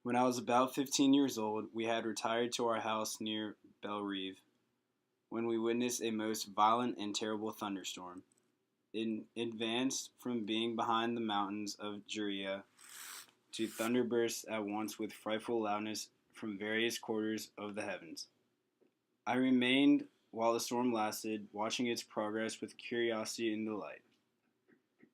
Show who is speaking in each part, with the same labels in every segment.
Speaker 1: When I was about 15 years old, we had retired to our house near Bellerive when we witnessed a most violent and terrible thunderstorm. It advanced from being behind the mountains of Judea to thunderbursts at once with frightful loudness from various quarters of the heavens. I remained while the storm lasted, watching its progress with curiosity and delight.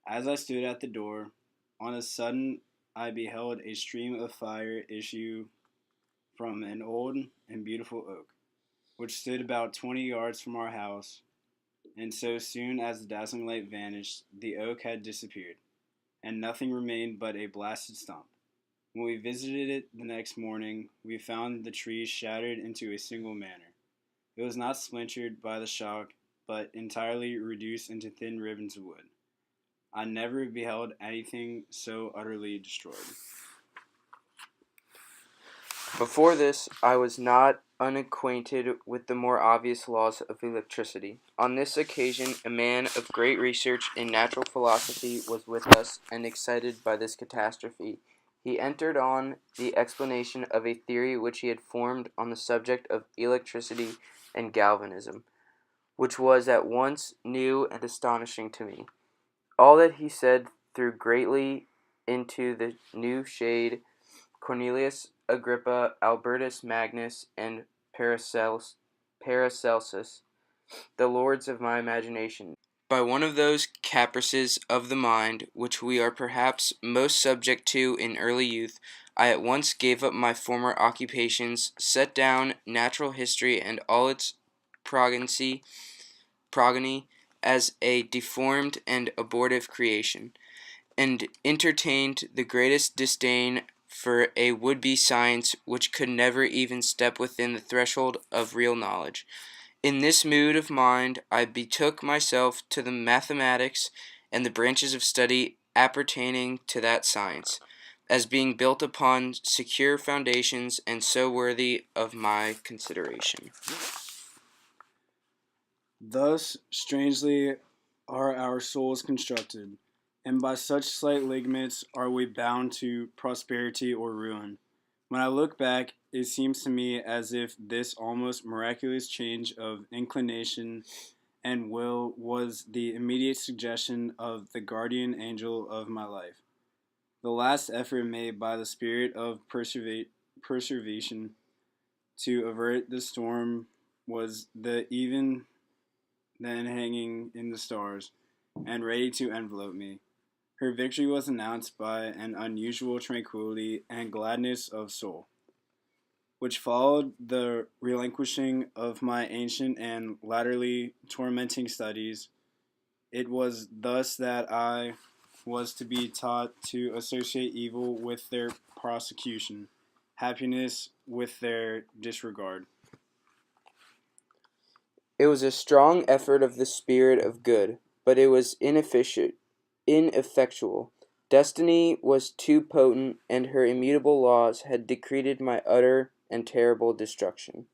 Speaker 1: As I stood at the door, on a sudden I beheld a stream of fire issue from an old and beautiful oak, which stood about 20 yards from our house, and so soon as the dazzling light vanished, the oak had disappeared, and nothing remained but a blasted stump. When we visited it the next morning, we found the tree shattered into a single manner. It was not splintered by the shock, but entirely reduced into thin ribbons of wood. I never beheld anything so utterly destroyed.
Speaker 2: Before this, I was not unacquainted with the more obvious laws of electricity. On this occasion, a man of great research in natural philosophy was with us, and excited by this catastrophe, he entered on the explanation of a theory which he had formed on the subject of electricity and galvanism, which was at once new and astonishing to me. All that he said threw greatly into the new shade Cornelius Agrippa, Albertus Magnus, and Paracelsus, the lords of my imagination. By one of those caprices of the mind which we are perhaps most subject to in early youth, I at once gave up my former occupations, set down natural history and all its progeny as a deformed and abortive creation, and entertained the greatest disdain for a would-be science which could never even step within the threshold of real knowledge. In this mood of mind, I betook myself to the mathematics and the branches of study appertaining to that science, as being built upon secure foundations and so worthy of my consideration.
Speaker 1: Thus, strangely, are our souls constructed, and by such slight ligaments are we bound to prosperity or ruin. When I look back, it seems to me as if this almost miraculous change of inclination and will was the immediate suggestion of the guardian angel of my life. The last effort made by the spirit of preservation to avert the storm was the even then hanging in the stars and ready to envelop me. Her victory was announced by an unusual tranquility and gladness of soul, which followed the relinquishing of my ancient and latterly tormenting studies. It was thus that I was to be taught to associate evil with their prosecution, happiness with their disregard.
Speaker 2: It was a strong effort of the spirit of good, but it was ineffectual. Destiny was too potent, and her immutable laws had decreed my utter and terrible destruction.